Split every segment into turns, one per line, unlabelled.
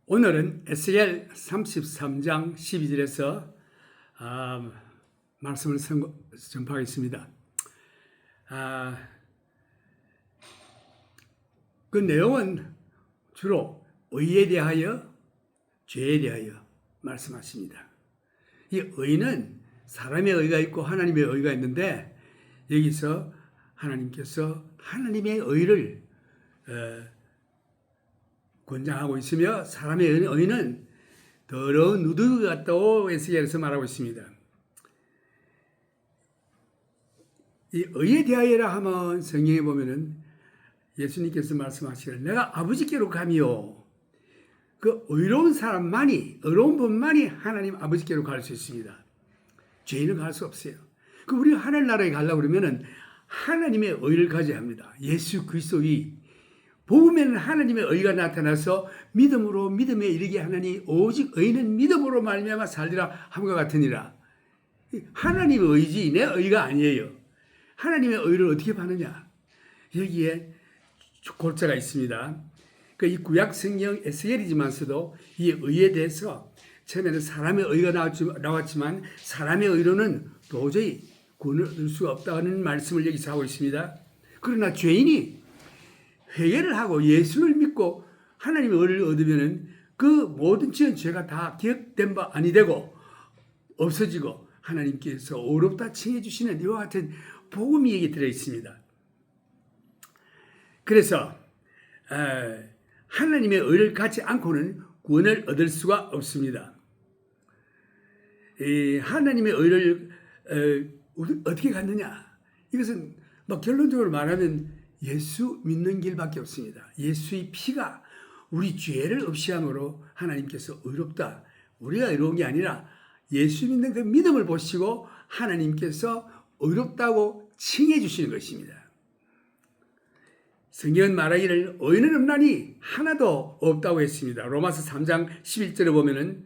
오늘은 에스겔 33장 12절에서 말씀을 전파하겠습니다. 그 내용은 주로 의에 대하여 죄에 대하여 말씀하십니다. 이 의는 사람의 의가 있고 하나님의 의가 있는데, 여기서 하나님께서 하나님의 의를 권장하고 있으며, 사람의 의는 더러운 누더기 같다고 에스겔에서 말하고 있습니다. 이 의에 대하여라 하면 성경에 보면은 예수님께서 말씀하시기를 내가 아버지께로 가미요. 그 의로운 사람만이, 의로운 분만이 하나님 아버지께로 갈 수 있습니다. 죄인은 갈 수 없어요. 그 우리가 하늘나라에 가려고 그러면은 하나님의 의를 가져야 합니다. 예수 그리스도의 복음에는 하나님의 의가 나타나서 믿음으로 믿음에 이르게 하나니 오직 의는 믿음으로 말미암아 살리라 함과 같으니라. 하나님의 의지 내 의가 아니에요. 하나님의 의를 어떻게 받느냐? 여기에 골자가 있습니다. 이 구약 성경 에스겔이지만서도 이 의에 대해서 처음에는 사람의 의가 나왔지만 사람의 의로는 도저히 구원을 얻을 수가 없다는 말씀을 여기서 하고 있습니다. 그러나 죄인이 회개를 하고 예수를 믿고 하나님의 의를 얻으면은 그 모든 지은 죄가 다 기억된 바 아니 되고 없어지고 하나님께서 의롭다 칭해 주시는 이와 같은 복음이 여기 들어 있습니다. 그래서 하나님의 의를 갖지 않고는 구원을 얻을 수가 없습니다. 하나님의 의를 어떻게 갖느냐? 이것은 결론적으로 말하면 예수 믿는 길밖에 없습니다. 예수의 피가 우리 죄를 없이함으로 하나님께서 의롭다. 우리가 의로운 게 아니라 예수 믿는 그 믿음을 보시고 하나님께서 의롭다고 칭해 주시는 것입니다. 성경은 말하기를 의는 없나니 하나도 없다고 했습니다. 로마서 3장 11절에 보면은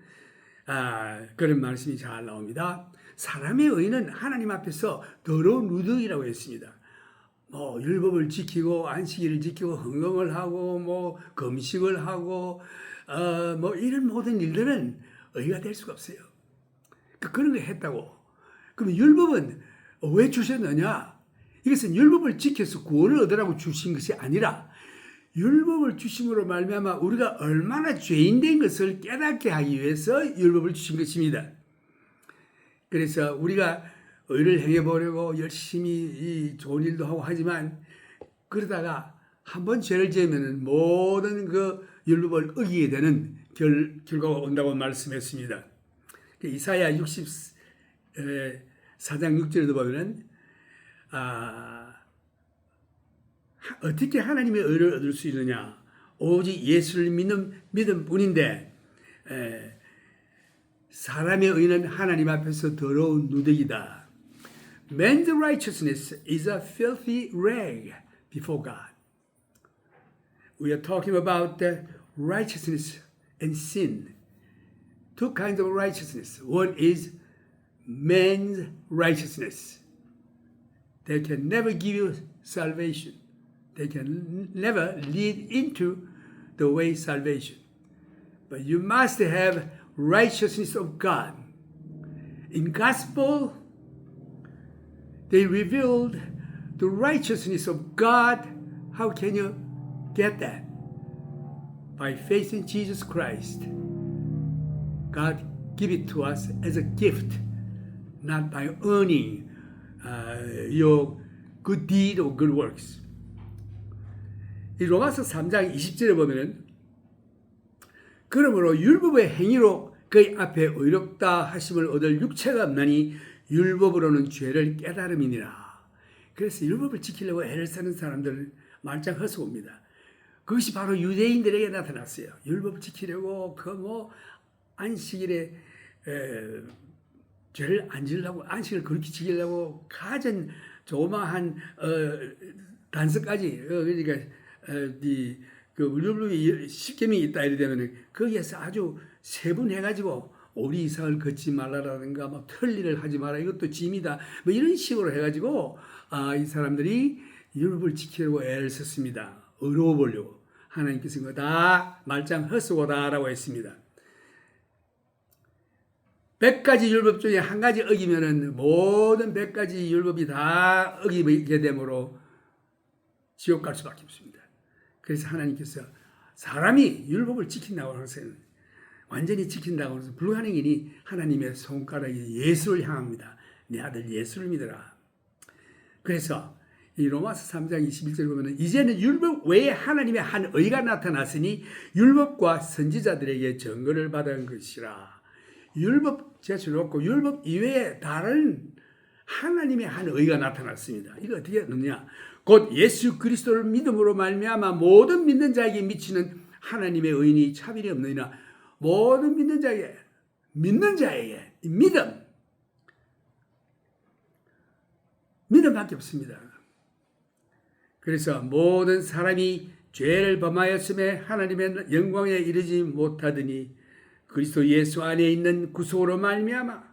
그런 말씀이 잘 나옵니다. 사람의 의는 하나님 앞에서 더러운 누더기라고 했습니다. 율법을 지키고 안식일을 지키고 헌금을 하고 금식을 하고 이런 모든 일들은 의가 될 수가 없어요. 그런 거 했다고. 그럼 율법은 왜 주셨느냐? 이것은 율법을 지켜서 구원을 얻으라고 주신 것이 아니라 율법을 주심으로 말미암아 우리가 얼마나 죄인된 것을 깨닫게 하기 위해서 율법을 주신 것입니다. 그래서 우리가 의를 행해보려고 열심히 좋은 일도 하고 하지만 그러다가 한번 죄를 지으면 모든 그 율법을 어기게 되는 결과가 온다고 말씀했습니다. 이사야 64장 6절에도 보면은 어떻게 하나님의 의를 얻을 수 있느냐? 오직 예수를 믿는 믿음뿐인데 사람의 의는 하나님 앞에서 더러운 누더기다. Man's righteousness is a filthy rag before God. We are talking about the righteousness and sin. Two kinds of righteousness. One is man's righteousness. They can never give you salvation. They can never lead into the way salvation. But you must have righteousness of God. In gospel, they revealed the righteousness of God. How can you get that? By faith in Jesus Christ. God give it to us as a gift, not by earning your good deed or good works. 이 로마서 3장 20절에 보면은 그러므로 율법의 행위로 그의 앞에 의롭다 하심을 얻을 육체가 없나니 율법으로는 죄를 깨달음이니라. 그래서 율법을 지키려고 애를 쓰는 사람들은 말짱 헛소입니다. 그것이 바로 유대인들에게 나타났어요. 율법을 지키려고 안식일에 죄를 안 지으려고 안식을 그렇게 지키려고 가진 조그마한 단서까지 그러니까 율법이 10계명이 있다 이러면 거기에서 아주 세분해가지고 오리 이상을 걷지 말라라든가 틀니를 하지 마라 이것도 짐이다 이런 식으로 해가지고 이 사람들이 율법을 지키려고 애를 썼습니다. 의로워 보려고. 하나님께서 이거 다 말짱 헛수고다라고 했습니다. 100가지 율법 중에 한 가지 어기면은 모든 100가지 율법이 다 어기게 되므로 지옥 갈 수밖에 없습니다. 그래서 하나님께서 사람이 율법을 지킨다고 해서 완전히 지킨다고 해서 불가능이니 하나님의 손가락이 예수를 향합니다. 내 아들 예수를 믿어라. 그래서 이 로마서 3장 21절에 보면 이제는 율법 외에 하나님의 한 의가 나타났으니 율법과 선지자들에게 증거를 받은 것이라. 율법 제쳐놓고 율법 이외에 다른 하나님의 한 의가 나타났습니다. 이거 어떻게 넣느냐? 곧 예수 그리스도를 믿음으로 말미암아 모든 믿는 자에게 미치는 하나님의 의인이 차별이 없느니라. 모든 믿는 자에게 믿음밖에 없습니다. 그래서 모든 사람이 죄를 범하였음에 하나님의 영광에 이르지 못하더니 그리스도 예수 안에 있는 구속으로 말미암아.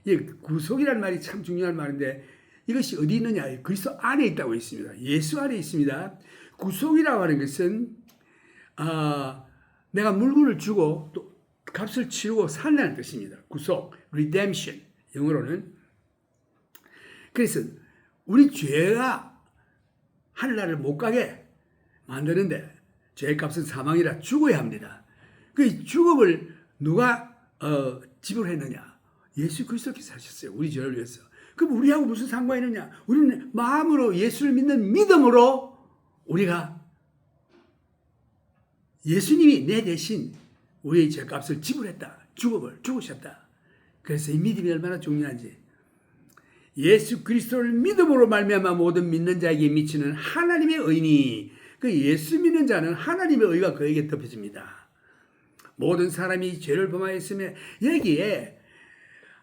이 구속이라는 말이 참 중요한 말인데 이것이 어디 있느냐? 그리스도 안에 있다고 있습니다. 예수 안에 있습니다. 구속이라고 하는 것은 내가 물건을 주고 또 값을 치르고 산다는 뜻입니다. 구속, redemption 영어로는. 그래서 우리 죄가 하늘나라를 못 가게 만드는데 죄의 값은 사망이라 죽어야 합니다. 그 죽음을 누가 지불했느냐? 예수 그리스도께서 하셨어요. 우리 죄를 위해서. 그럼 우리하고 무슨 상관이 있느냐? 우리는 마음으로 예수를 믿는 믿음으로 우리가 예수님이 내 대신 우리의 죄값을 지불했다. 죽으셨다. 그래서 이 믿음이 얼마나 중요한지. 예수 그리스도를 믿음으로 말미암아 모든 믿는 자에게 미치는 하나님의 의니, 그 예수 믿는 자는 하나님의 의가 그에게 덮여집니다. 모든 사람이 죄를 범하였으며 여기에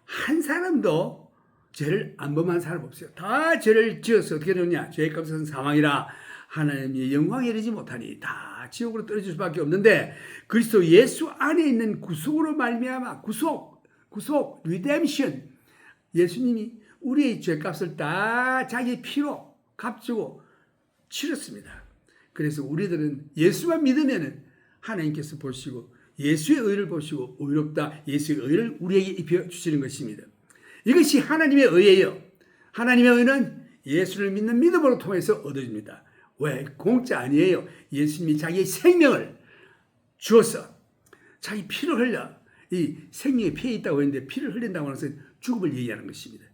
한 사람도 죄를 안 범한 사람 없어요. 다 죄를 지어서 어떻게 되느냐? 죄의 값은 사망이라 하나님의 영광에 이르지 못하니 다 지옥으로 떨어질 수밖에 없는데 그리스도 예수 안에 있는 구속으로 말미암아 구속, redemption. 예수님이 우리의 죄값을 다 자기 피로 값주고 치렀습니다. 그래서 우리들은 예수만 믿으면 하나님께서 보시고 예수의 의를 보시고 의롭다 예수의 의를 우리에게 입혀주시는 것입니다. 이것이 하나님의 의예요. 하나님의 의는 예수를 믿는 믿음으로 통해서 얻어집니다. 왜? 공짜 아니에요. 예수님이 자기의 생명을 주어서 자기 피를 흘려 이 생명의 피에 있다고 했는데 피를 흘린다고 하는 것은 죽음을 얘기하는 것입니다.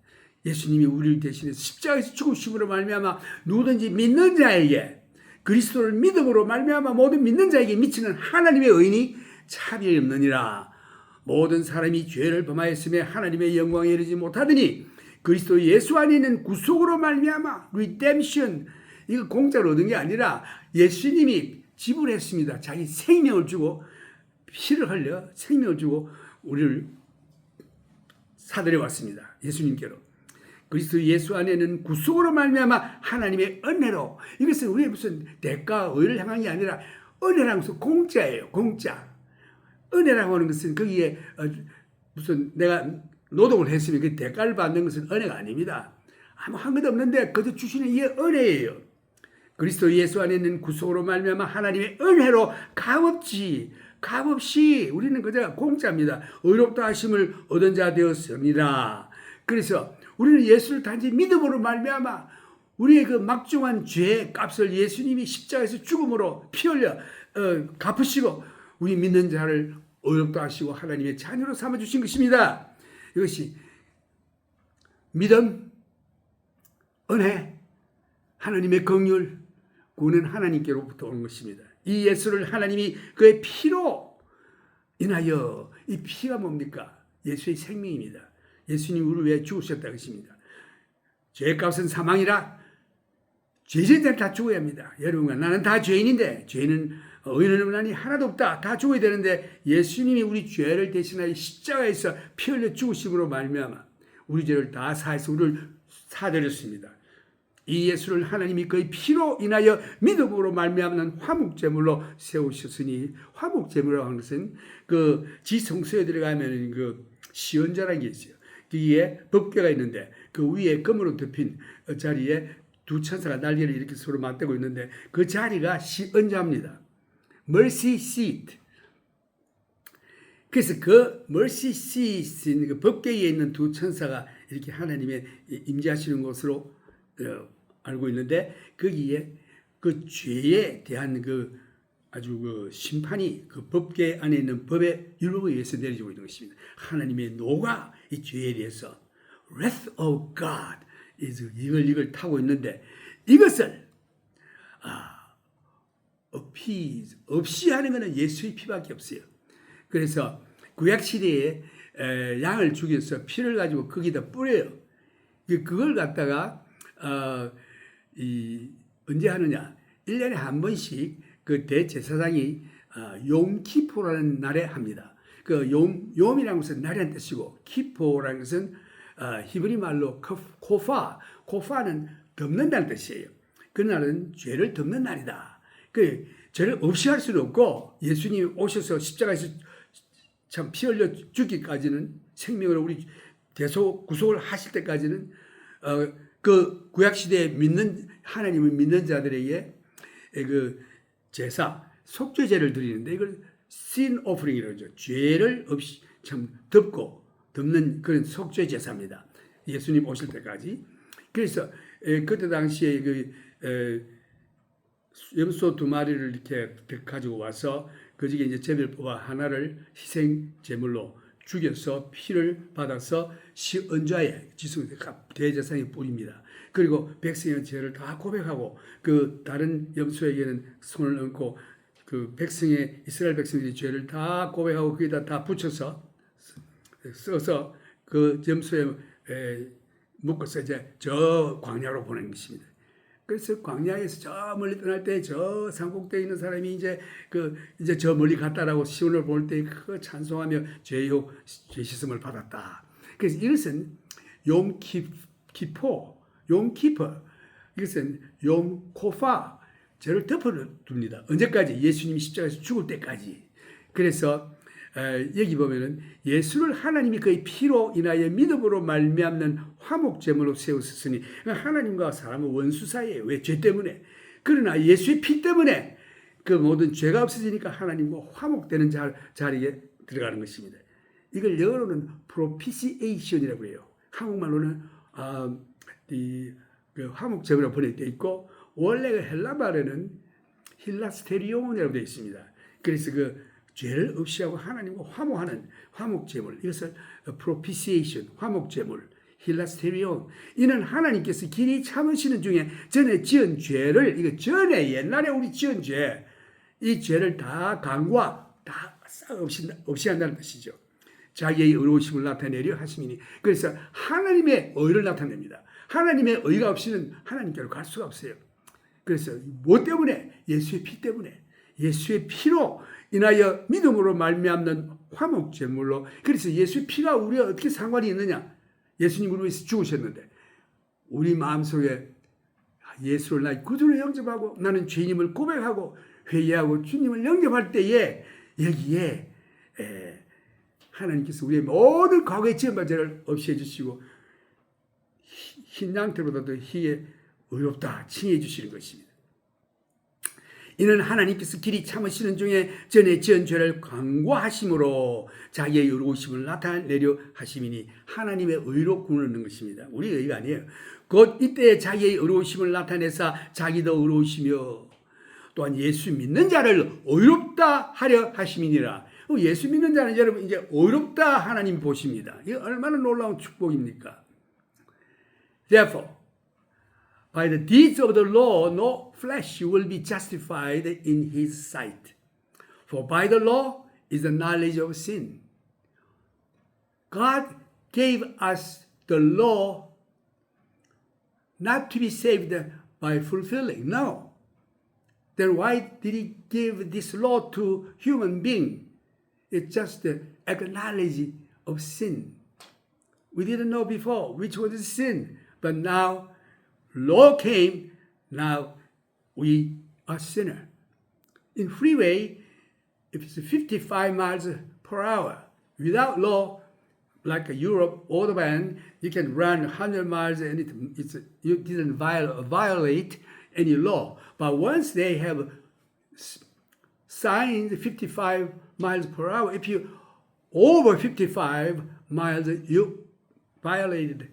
예수님이 우리를 대신해 십자가에서 죽으심으로 말미암아 누구든지 믿는 자에게 그리스도를 믿음으로 말미암아 모든 믿는 자에게 미치는 하나님의 의인이 차별이 없느니라. 모든 사람이 죄를 범하였으며 하나님의 영광에 이르지 못하더니 그리스도 예수 안에 있는 구속으로 말미암아 redemption, 이거 공짜로 얻은 게 아니라 예수님이 지불했습니다. 자기 생명을 주고 피를 흘려 생명을 주고 우리를 사들여 왔습니다. 예수님께로. 그리스도 예수 안에는 구속으로 말미암아 하나님의 은혜로. 이것은 우리의 무슨 대가 의를 향한 게 아니라 은혜라는 것은 공짜예요. 공짜. 은혜라고 하는 것은 거기에 무슨 내가 노동을 했으면 그 대가를 받는 것은 은혜가 아닙니다. 아무 한 것도 없는데 그저 주시는 이게 은혜예요. 그리스도 예수 안에 있는 구속으로 말미암아 하나님의 은혜로 값없이 우리는 그저 공짜입니다. 의롭다 하심을 얻은 자 되었습니다. 그래서 우리는 예수를 단지 믿음으로 말미암아 우리의 그 막중한 죄의 값을 예수님이 십자가에서 죽음으로 피 흘려 갚으시고 우리 믿는 자를 의롭다 하시고 하나님의 자녀로 삼아주신 것입니다. 이것이 믿음, 은혜, 하나님의 긍휼, 구원은 하나님께로부터 오는 것입니다. 이 예수를 하나님이 그의 피로 인하여, 이 피가 뭡니까? 예수의 생명입니다. 예수님이 우리를 위해 죽으셨다는 것입니다. 죄의 값은 사망이라 죄인들 다 죽어야 합니다. 여러분과 나는 다 죄인인데 죄인은 의인은 아니 하나도 없다. 다 죽어야 되는데 예수님이 우리 죄를 대신하여 십자가에서 피 흘려 죽으심으로 말미암아 우리 죄를 다 사해서 우리를 사드렸습니다. 이 예수를 하나님이 그의 피로 인하여 믿음으로 말미암는 화목제물로 세우셨으니, 화목제물이라고 하는 것은 그 지성소에 들어가면 그 시언자라는 게 있어요. 거기에 법궤가 있는데 그 위에 금으로 덮인 자리에 두 천사가 날개를 이렇게 서로 맞대고 있는데 그 자리가 시언자입니다. mercy seat. 그래서 그 mercy seat, 그 법궤에 있는 두 천사가 이렇게 하나님의 임재하시는 것으로 알고 있는데, 거기에 그 죄에 대한 그 아주 그 심판이 그 법궤 안에 있는 법의 율법에 의해서 내려지고 있는 것입니다. 하나님의 노가 이 죄에 대해서 wrath of God 이걸 타고 있는데, 이것을 appease 없이 하려면 예수의 피밖에 없어요. 그래서 구약 시대에 양을 죽여서 피를 가지고 거기다 뿌려요. 그걸 갖다가 언제 하느냐? 1년에 한 번씩 그 대제사장이 욤키포라는 날에 합니다. 그 욤이라는 것은 날이라는 뜻이고, 키포라는 것은 히브리 말로 코파는 덮는다는 뜻이에요. 그날은 죄를 덮는 날이다. 그 죄를 없이 할 수는 없고, 예수님이 오셔서 십자가에서 참 피 흘려 죽기까지는, 생명을 우리 구속을 하실 때까지는 그 구약 시대에 믿는 하나님을 믿는 자들에게 그 제사 속죄제를 드리는데, 이걸 sin offering이라고 하죠. 죄를 없이 참 덮는 그런 속죄 제사입니다. 예수님 오실 때까지. 그래서 그때 당시에 그 염소 2마리를 이렇게 가지고 와서 그 중에 이제 제비를 뽑아 하나를 희생 제물로 죽여서 피를 받아서 시언좌에 대제사장이 뿌립니다. 그리고 백성의 죄를 다 고백하고, 그 다른 염소에게는 손을 얹고, 그 백성의 이스라엘 백성들이 죄를 다 고백하고 거기다 다 붙여서 써서 그 염소에 묶어서 이제 저 광야로 보내는 것입니다. 그래서 광야에서 저 멀리 떠날 때 저 산꼭대에 있는 사람이 이제 저 멀리 갔다라고 시온을 볼 때 그 찬송하며 죄 씻음을 받았다. 그래서 이것은 욤키포, 이것은 욤코파, 죄를 덮어둡니다. 언제까지? 예수님이 십자가에서 죽을 때까지. 그래서 여기 보면은 예수를 하나님이 그의 피로 인하여 믿음으로 말미암는 화목제물로 세우셨으니, 하나님과 사람은 원수 사이에요. 왜? 죄 때문에. 그러나 예수의 피 때문에 그 모든 죄가 없어지니까 하나님과 화목되는 자리에 들어가는 것입니다. 이걸 영어로는 propitiation이라고 해요. 한국말로는 그 화목제물이라고 번역되어 있고, 원래 헬라 말에는 힐라스테리온이라고 되어 있습니다. 그래서 그 죄를 없이 하고 하나님과 화목하는 화목제물, 이것을 propitiation, 화목제물, 힐라스테리온. 이는 하나님께서 길이 참으시는 중에 전에 지은 죄를, 이거 전에 옛날에 우리 지은 죄, 이 죄를 다 간과 다 없이 한다는 뜻이죠. 자기의 의로우심을 나타내려 하심이니. 그래서 하나님의 의를 나타냅니다. 하나님의 의가 없이는 하나님께로 갈 수가 없어요. 그래서 뭐 때문에? 예수의 피 때문에. 예수의 피로 인하여 믿음으로 말미암는 화목제물로. 그래서 예수의 피가 우리와 어떻게 상관이 있느냐? 예수님 우리 위해서 죽으셨는데, 우리 마음속에 예수를 나의 구주로 영접하고 나는 죄인임을 고백하고 회개하고 주님을 영접할 때에 여기에 하나님께서 우리의 모든 과거의 지은 죄를 없이 해주시고 흰 양털보다도 희게 의롭다 칭해 주시는 것입니다. 이는 하나님께서 길이 참으시는 중에 전에 지은 죄를 간과하심으로 자기의 의로우심을 나타내려 하심이니, 하나님의 의로 구원하는 것입니다. 우리 의가 아니에요. 곧 이때 자기의 의로우심을 나타내사 자기도 의로우시며 또한 예수 믿는 자를 의롭다 하려 하심이니라. 예수 믿는 자는 여러분 이제 의롭다 하나님 보십니다. 이게 얼마나 놀라운 축복입니까? Therefore, by the deeds of the law, no flesh will be justified in his sight. For by the law is the knowledge of sin. God gave us the law not to be saved by fulfilling. No. Then why did he give this law to human being? It's just the acknowledge of sin. We didn't know before which was sin, but now law came, now we are sinner. In freeway, if it's 55 miles per hour, without law, like Europe, autobahn, you can run 100 miles and you didn't violate any law. But once they have signs 55 miles per hour. If you over 55 miles, you violated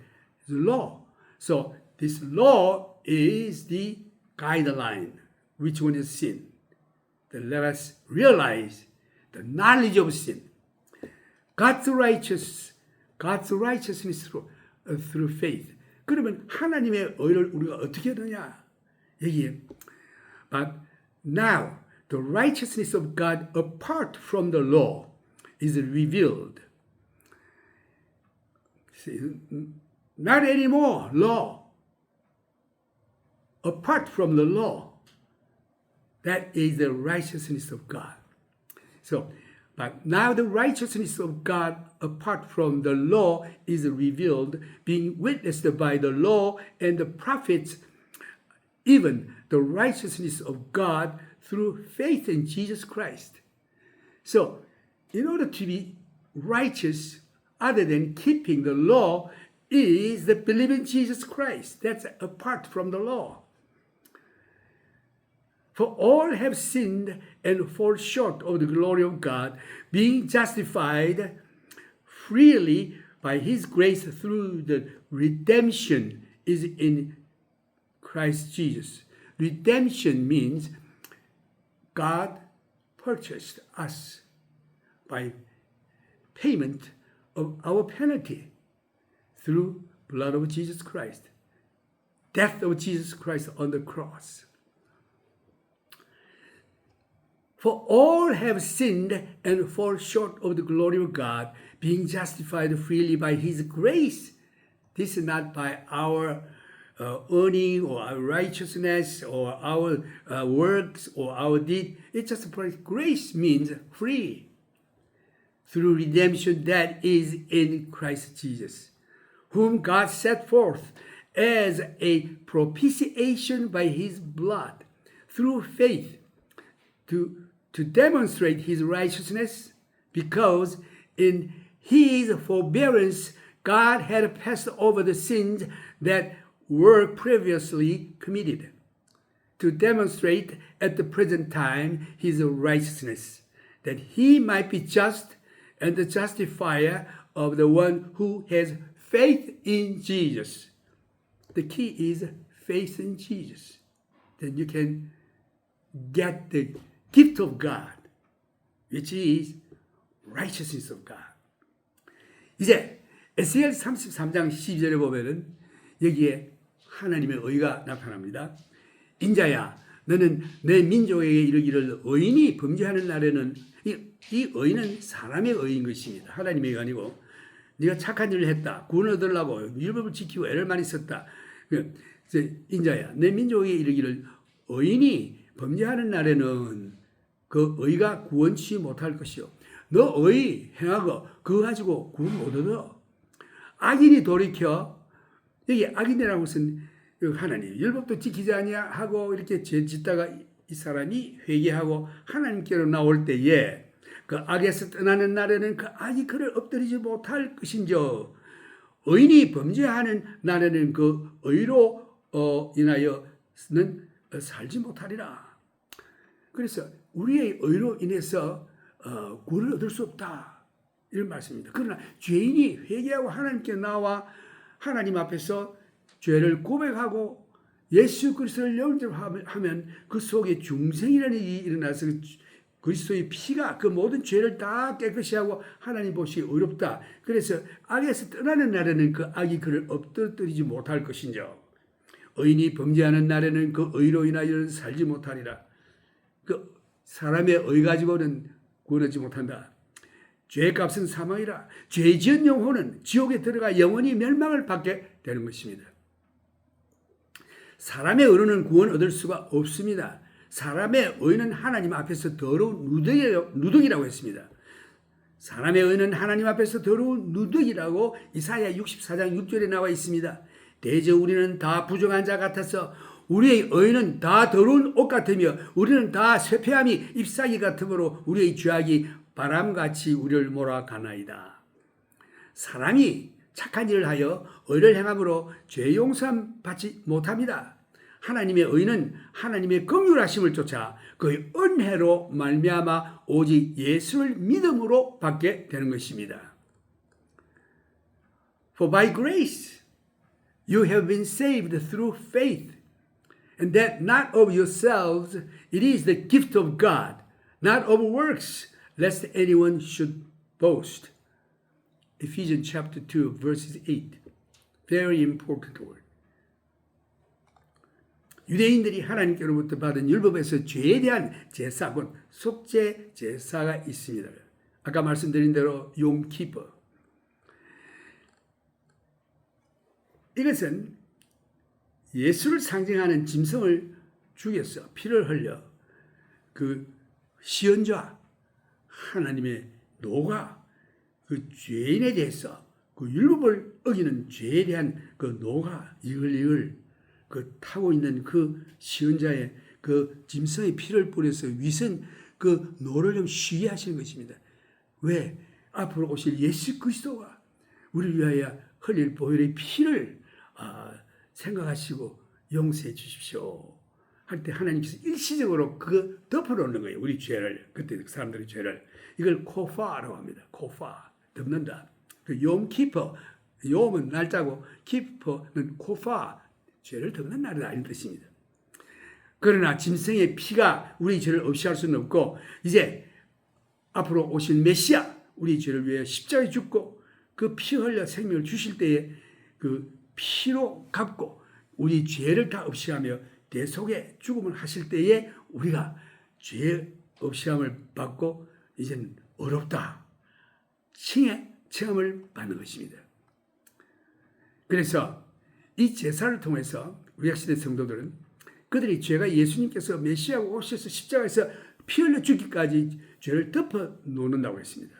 the law. So this law is the guideline. Which one is sin? Then let us realize the knowledge of sin. God's righteousness through faith. 그러면 하나님의 의를 우리가 어떻게 하느냐? 여기에. But now the righteousness of God apart from the law is revealed. Not anymore law. Apart from the law, that is the righteousness of God. So, but now the righteousness of God apart from the law is revealed, being witnessed by the law and the prophets, even the righteousness of God through faith in Jesus Christ. So, in order to be righteous, other than keeping the law, is the belief in Jesus Christ. That's apart from the law. For all have sinned and fall short of the glory of God, being justified freely by His grace through the redemption is in Christ Jesus. Redemption means God purchased us by payment of our penalty through blood of Jesus Christ, death of Jesus Christ on the cross. For all have sinned and fall short of the glory of God, being justified freely by His grace. This is not by our earning or our righteousness or our works or our deed. It's just for grace means free. Through redemption that is in Christ Jesus, whom God set forth as a propitiation by His blood, through faith, to demonstrate His righteousness, because in His forbearance God had passed over the sins that were previously committed, to demonstrate at the present time His righteousness, that He might be just and the justifier of the one who has faith in Jesus. The key is faith in Jesus. Then you can get the gift of God, which is righteousness of God. 이제 에스겔 33장 12절에 보면은 여기에 하나님의 의가 나타납니다. 인자야, 너는 내 민족에게 이르기를 의인이 범죄하는 날에는 이 의는 사람의 의인 것입니다. 하나님의 의가 아니고 네가 착한 일을 했다. 구원 얻으려고 율법을 지키고 애를 많이 썼다. 인자야, 내 민족에게 이르기를 의인이 범죄하는 날에는 그 의가 구원치 못할 것이요. 너 의 행하고 그거 가지고 구원 못 얻어. 악인이 돌이켜, 여기 악인이라는 것은 하나님 율법도 지키지 아니하고 이렇게 죄 짓다가 이 사람이 회개하고 하나님께로 나올 때에 그 악에서 떠나는 날에는 그 악이 그를 엎드리지 못할 것인저, 의인이 범죄하는 날에는 그 의로 인하여는 살지 못하리라. 그래서 우리의 의로 인해서 구원을 얻을 수 없다, 이런 말씀입니다. 그러나 죄인이 회개하고 하나님께 나와 하나님 앞에서 죄를 고백하고 예수 그리스도를 영접하면 그 속에 중생이라는 일이 일어나서 그리스도의 피가 그 모든 죄를 다 깨끗이 하고 하나님 보시기에 의롭다. 그래서 악에서 떠나는 날에는 그 악이 그를 엎드리지 못할 것인저, 의인이 범죄하는 날에는 그 의로 인하여 살지 못하리라. 그 사람의 의 가지고는 구원하지 못한다. 죄의 값은 사망이라. 죄 지은 영혼은 지옥에 들어가 영원히 멸망을 받게 되는 것입니다. 사람의 의로는 구원 얻을 수가 없습니다. 사람의 의는 하나님 앞에서 더러운 누더기라고 했습니다. 사람의 의는 하나님 앞에서 더러운 누더기라고 이사야 64장 6절에 나와 있습니다. 대저 우리는 다 부정한 자 같아서 우리의 의는 다 더러운 옷 같으며 우리는 다 쇠폐함이 잎사귀 같으므로 우리의 죄악이 바람같이 우리를 몰아가나이다. 사람이 착한 일을 하여 의를 행함으로 죄 용서함 받지 못합니다. 하나님의 의는 하나님의 긍휼하심을 쫓아 그 은혜로 말미암아 오직 예수를 믿음으로 받게 되는 것입니다. For by grace you have been saved through faith, and that not of yourselves, it is the gift of God, not of works, lest anyone should boast. Ephesians chapter 2, verses 8. Very important word. 유대인들이 하나님께로부터 받은 율법에서 죄에 대한 제사, 곧 속죄 제사가 있습니다. 아까 말씀드린 대로 욤키퍼. 이것은 예수를 상징하는 짐승을 죽여서 피를 흘려 그 시언자 하나님의 노가 그 죄인에 대해서 그 율법을 어기는 죄에 대한 그 노가 이글이글 그 타고 있는 그 시언자의 그 짐승의 피를 뿌려서 위선 그 노를 좀 쉬게 하시는 것입니다. 왜? 앞으로 오실 예수 그리스도가 우리를 위하여 흘릴 보혈의 피를 생각하시고 용서해 주십시오 할 때 하나님께서 일시적으로 그 덮어놓는 거예요. 우리 죄를, 그때 사람들의 죄를. 이걸 코파라고 합니다. 코파, 덮는다. 그 욤키퍼, 욤은 날짜고 키퍼는 코파, 죄를 덮는 날이다 이런 뜻입니다. 그러나 짐승의 피가 우리 죄를 없이 할 수는 없고 이제 앞으로 오신 메시아 우리 죄를 위해 십자가에 죽고 그 피 흘려 생명을 주실 때에 그 피로 갚고 우리 죄를 다 없이 하며 대속의 죽음을 하실 때에 우리가 죄 없이 함을 받고 이제는 어렵다 칭의 체험을 받는 것입니다. 그래서 이 제사를 통해서 우리 약시대 성도들은 그들의 죄가 예수님께서 메시아가 오셔서 십자가에서 피 흘려 죽기까지 죄를 덮어 놓는다고 했습니다.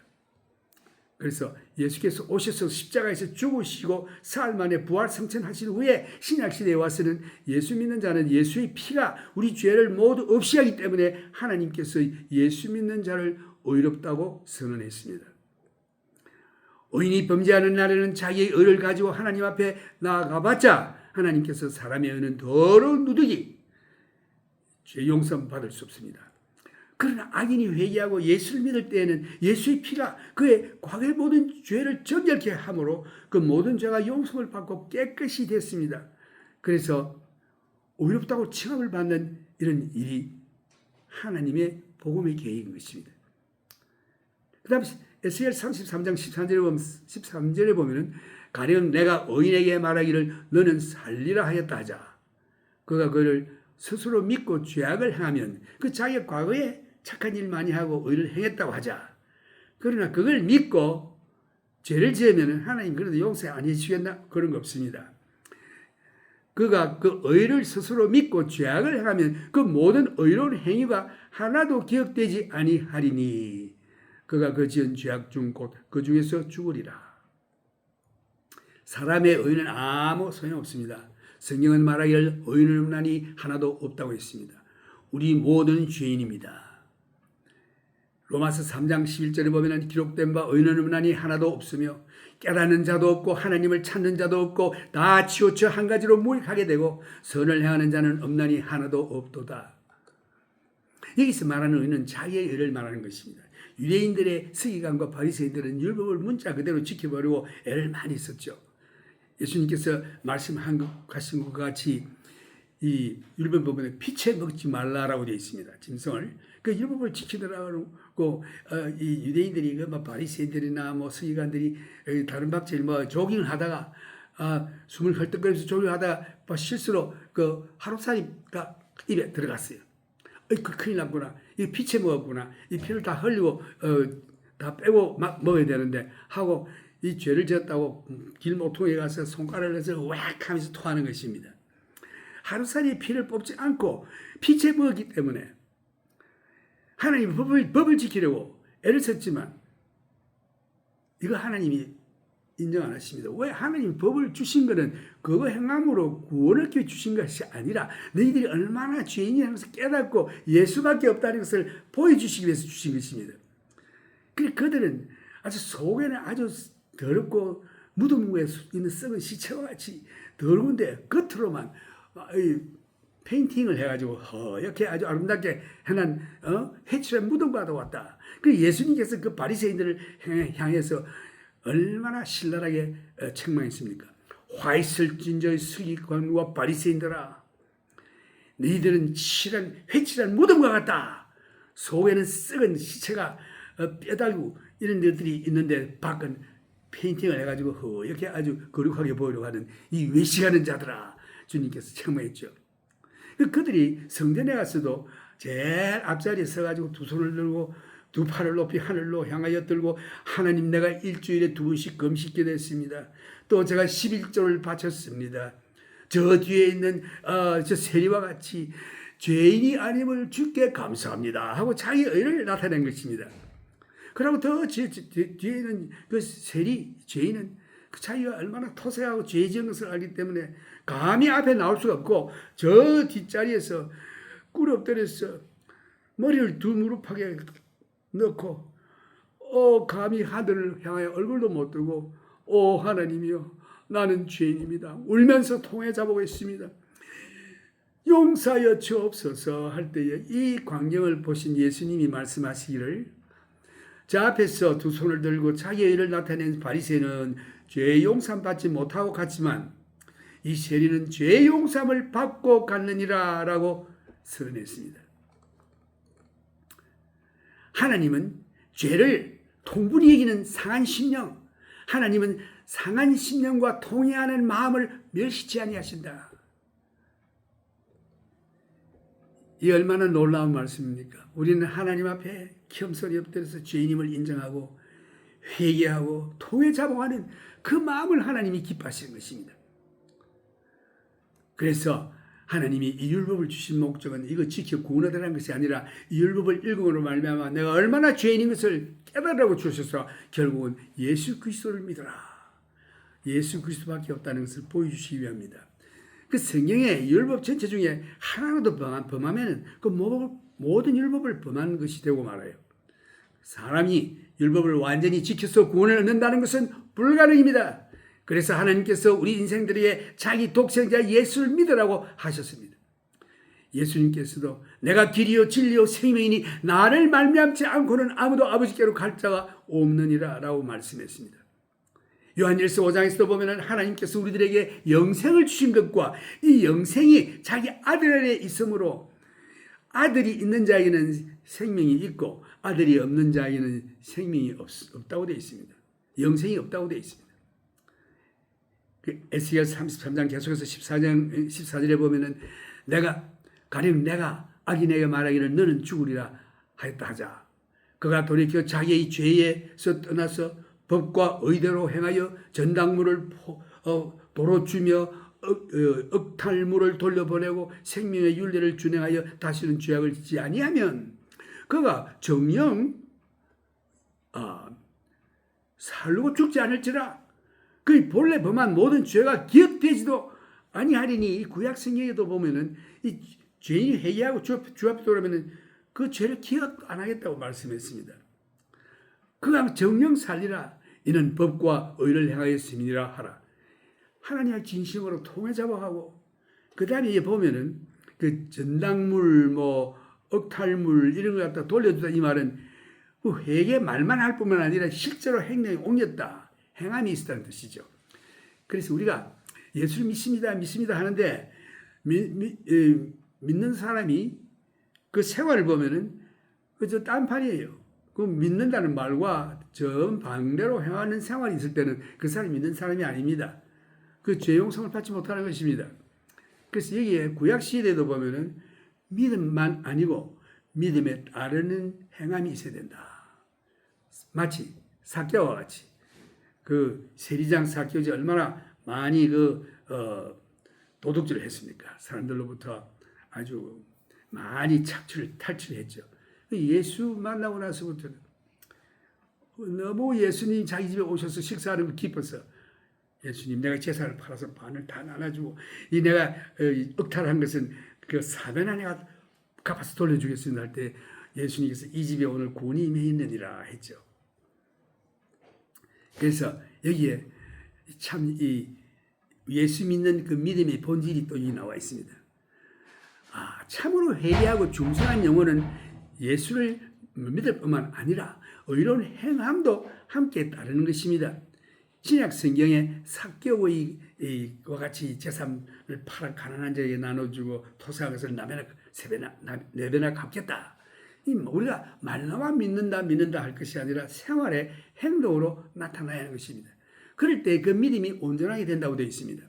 그래서 예수께서 오셔서 십자가에서 죽으시고 사흘 만에 부활 승천하신 후에 신약시대에 와서는 예수 믿는 자는 예수의 피가 우리 죄를 모두 없이 하기 때문에 하나님께서 예수 믿는 자를 의롭다고 선언했습니다. 의인이 범죄하는 날에는 자기의 의를 가지고 하나님 앞에 나아가봤자 하나님께서 사람의 의는 더러운 누더기 죄 용서 받을 수 없습니다. 그러나 악인이 회개하고 예수를 믿을 때에는 예수의 피가 그의 과거의 모든 죄를 정결케 함으로 그 모든 죄가 용서를 받고 깨끗이 됐습니다. 그래서 의롭다고 칭함을 받는 이런 일이 하나님의 복음의 계획인 것입니다. 그 다음에 에스겔 33장 13절에 보면 가령 내가 의인에게 말하기를 너는 살리라 하였다 하자. 그가 그를 스스로 믿고 죄악을 행하면 그 자기가 과거에 착한 일 많이 하고 의를 행했다고 하자. 그러나 그걸 믿고 죄를 지으면 하나님 그래도 용서 안 해주겠나? 그런 거 없습니다. 그가 그 의를 스스로 믿고 죄악을 행하면 그 모든 의로운 행위가 하나도 기억되지 아니하리니 그가 그 지은 죄악 중 곧 그 중에서 죽으리라. 사람의 의는 아무 소용없습니다. 성경은 말하기를 의인은 없나니 하나도 없다고 했습니다. 우리 모든 죄인입니다. 로마서 3장 11절에 보면 기록된 바 의인은 없나니 하나도 없으며 깨닫는 자도 없고 하나님을 찾는 자도 없고 다 치우쳐 한 가지로 무익하게 되고 선을 행하는 자는 없나니 하나도 없도다. 여기서 말하는 의는 자기의 의를 말하는 것입니다. 유대인들의 서기관과 바리새인들은 율법을 문자 그대로 지켜버리고 애를 많이 썼죠. 예수님께서 말씀하신 것 같이 이 율법 부분에 피채 먹지 말라라고 되어 있습니다. 짐승을 그 율법을 지키더라고 이 유대인들이 그 바리새인들이나 서기관들이 다른 박질 조깅을 하다가 숨을 헐떡거리면서 조깅하다가 실수로 그 하루살이가 입에 들어갔어요. 큰일 났구나. 이 피채 먹었구나. 이 피를 다 흘리고 다 빼고 막 먹어야 되는데 하고 이 죄를 지었다고 길모퉁이에 가서 손가락을 해서 왁 하면서 토하는 것입니다. 하루살이의 피를 뽑지 않고 피채 먹었기 때문에 하나님 법을 지키려고 애를 썼지만 이거 하나님이 인정 안 하십니다. 왜? 하나님 법을 주신 것은 그거 행함으로 구원을 얻기 위해 주신 것이 아니라 너희들이 얼마나 죄인이라는 것을 깨닫고 예수밖에 없다는 것을 보여주시기 위해서 주신 것입니다. 그래 그들은 아주 속에는 아주 더럽고 무덤에 있는 썩은 시체와 같이 더러운데 겉으로만 페인팅을 해가지고 이렇게 아주 아름답게 해놓은 해칠한 무덤과도 왔다. 그 예수님께서 그 바리새인들을 향해서 얼마나 신랄하게 책망했습니까? 화있을 진저의 서기관과 바리새인들아, 너희들은 회칠한 무덤과 같다. 속에는 썩은 시체가 뼈다귀고 이런 것들이 있는데 밖은 페인팅을 해가지고 이렇게 아주 거룩하게 보이려고 하는 이 외식하는 자들아, 주님께서 책망했죠. 그들이 성전에 가서도 제일 앞자리에 서가지고 두 손을 들고 두 팔을 높이 하늘로 향하여 들고, 하나님, 내가 일주일에 2번씩 금식게 됐습니다. 또 제가 11조를 바쳤습니다. 저 뒤에 있는 저 세리와 같이 죄인이 아님을 주께 감사합니다 하고 자기 의를 나타낸 것입니다. 그리고 더 뒤에 있는 그 세리 죄인은 그 자기가 얼마나 토색하고 죄 지은 것을 알기 때문에 감히 앞에 나올 수가 없고 저 뒷자리에서 꿇어 엎드려서 머리를 두 무릎하게 넣고 감히 하늘을 향하여 얼굴도 못 들고 하나님이여, 나는 죄인입니다. 울면서 통해 잡고 있습니다. 용서하여 주옵소서 할 때에 이 광경을 보신 예수님이 말씀하시기를, 저 앞에서 두 손을 들고 자기의 일을 나타낸 바리새인은 죄 용서함 받지 못하고 갔지만 이 세리는 죄 용서함을 받고 갔느니라 라고 선언했습니다. 하나님은 죄를 통분히 여기는 상한 심령, 하나님은 상한 심령과 통회하는 마음을 멸시치 아니하신다. 이 얼마나 놀라운 말씀입니까? 우리는 하나님 앞에 겸손히 엎드려서 죄인임을 인정하고 회개하고 통회 자복하는 그 마음을 하나님이 기뻐하시는 것입니다. 그래서 하나님이 이 율법을 주신 목적은 이거 지켜 구원하라는 것이 아니라 이 율법을 읽음으로 말미암아 내가 얼마나 죄인인 것을 깨달으라고 주셔서 결국은 예수 그리스도를 믿어라, 예수 그리스도밖에 없다는 것을 보여주시기 위함입니다. 그 성경의 율법 전체 중에 하나라도 범하면 그 모든 율법을 범한 것이 되고 말아요. 사람이 율법을 완전히 지켜서 구원을 얻는다는 것은 불가능입니다. 그래서 하나님께서 우리 인생들에게 자기 독생자 예수를 믿으라고 하셨습니다. 예수님께서도 내가 길이요 진리요 생명이니 나를 말미암지 않고는 아무도 아버지께로 갈 자가 없느니라 라고 말씀했습니다. 요한일서 5장에서도 보면 하나님께서 우리들에게 영생을 주신 것과 이 영생이 자기 아들 안에 있으므로 아들이 있는 자에게는 생명이 있고 아들이 없는 자에게는 생명이 없다고 되어 있습니다. 영생이 없다고 되어 있습니다. 에스겔 33장 계속해서 14절에 보면은 가령 내가 악인에게 말하기를 너는 죽으리라 하였다 하자. 그가 돌이켜 자기의 죄에서 떠나서 법과 의대로 행하여 전당물을 도로 주며 억탈물을 돌려보내고 생명의 윤례를 준행하여 다시는 죄악을 짓지 아니하면 그가 정녕 살고 죽지 않을지라. 그 본래 범한 모든 죄가 기억되지도 아니하리니, 이 구약 성경에도 보면은 이 죄인이 회개하고 주 앞에 돌아오면은 그 죄를 기억 안 하겠다고 말씀했습니다. 그가 정령 살리라. 이는 법과 의를 행하였음이니라 하라. 하나님과 진심으로 통해 잡아가고, 그 다음에 보면은 그 전당물, 억탈물 이런 걸 갖다 돌려주다, 이 말은 그 회개 말만 할 뿐만 아니라 실제로 행동에 옮겼다. 행함이 있었다는 뜻이죠. 그래서 우리가 예수를 믿습니다 하는데 믿는 사람이 그 생활을 보면은 그저 딴판이에요. 그 믿는다는 말과 정반대로 행하는 생활이 있을 때는 그 사람이 믿는 사람이 아닙니다. 그 죄 용서를 받지 못하는 것입니다. 그래서 여기에 구약 시대도 보면은 믿음만 아니고 믿음에 따르는 행함이 있어야 된다. 마치 삭개와 같이 그 세리장 삭개오지 얼마나 많이 도둑질을 했습니까? 사람들로부터 아주 많이 탈출했죠. 예수 만나고 나서부터는 너무 예수님 자기 집에 오셔서 식사하는 걸 기뻐서, 예수님 내가 제사를 팔아서 반을 다 나눠주고 이 내가 억탈한 것은 그 사변 안에가 갚아서 돌려주겠습니다 할 때 예수님께서 이 집에 오늘 구원이 임해 있느니라 했죠. 그래서 여기에 참 이 예수 믿는 그 믿음의 본질이 또 여기 나와 있습니다. 참으로 회개하고 중생한 영혼은 예수를 믿을 뿐만 아니라 의로운 행함도 함께 따르는 것입니다. 신약 성경에 삭개오와 같이 재산을 팔아 가난한 자에게 나눠주고 토사한 것을 남에나 네 배나 갚겠다. 우리가 말로만 믿는다 할 것이 아니라 생활의 행동으로 나타나야 하는 것입니다. 그럴 때 그 믿음이 온전하게 된다고 되어 있습니다.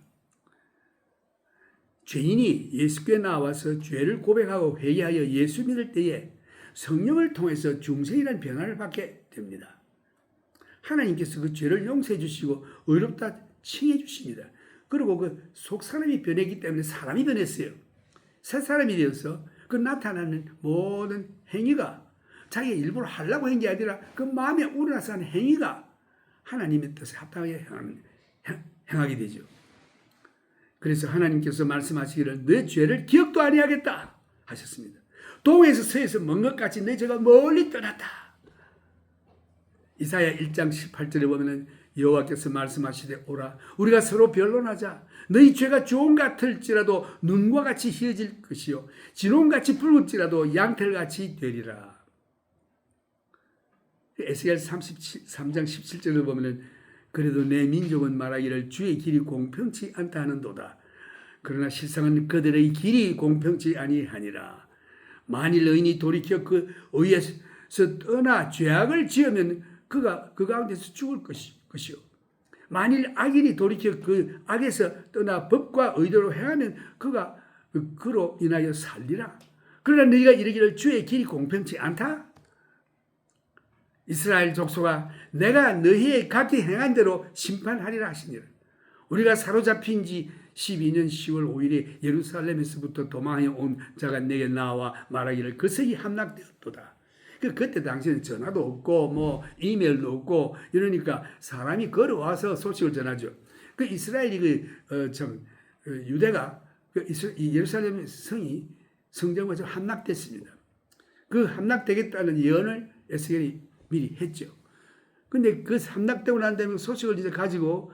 죄인이 예수께 나와서 죄를 고백하고 회개하여 예수 믿을 때에 성령을 통해서 중생이라는 변화를 받게 됩니다. 하나님께서 그 죄를 용서해 주시고 의롭다 칭해 주십니다. 그리고 그 속사람이 변했기 때문에 사람이 변했어요. 새 사람이 되어서 그 나타나는 모든 행위가 자기가 일부러 하려고 한 게 아니라 그 마음에 우러나서 하는 행위가 하나님의 뜻에 합당하게 행하게 되죠. 그래서 하나님께서 말씀하시기를 내 죄를 기억도 아니하겠다 하셨습니다. 동에서 서에서 먼 것 같이 내 죄가 멀리 떠났다. 이사야 1장 18절에 보면은 여호와께서 말씀하시되 오라 우리가 서로 변론하자. 너희 죄가 주홍 같을지라도 눈과 같이 희어질 것이요 진홍같이 붉을지라도 양털같이 되리라. 에스겔 33장 17절을 보면은 그래도 내 민족은 말하기를 주의 길이 공평치 않다 하는도다. 그러나 실상은 그들의 길이 공평치 아니하니라. 만일 의인이 돌이켜 그 의에서 떠나 죄악을 지으면 그가 그 가운데서 죽을 것이요. 만일 악인이 돌이켜 그 악에서 떠나 법과 의도로 행하면 그가 그로 인하여 살리라. 그러나 너희가 이르기를 주의 길이 공평치 않다. 이스라엘 족속아 내가 너희의 각기 행한 대로 심판하리라 하시니라. 우리가 사로잡힌 지 12년 10월 5일에 예루살렘에서부터 도망하여 온 자가 내게 나와 말하기를 그 성이 함락되었도다. 그때 당시에는 전화도 없고 뭐 이메일도 없고 이러니까 사람이 걸어와서 소식을 전하죠. 그 이스라엘이 유대가 예루살렘 성이 성전과 함락됐습니다. 그 함락되겠다는 예언을 에스겔이 미리 했죠. 근데 그 함락되고 난 다음에 소식을 이제 가지고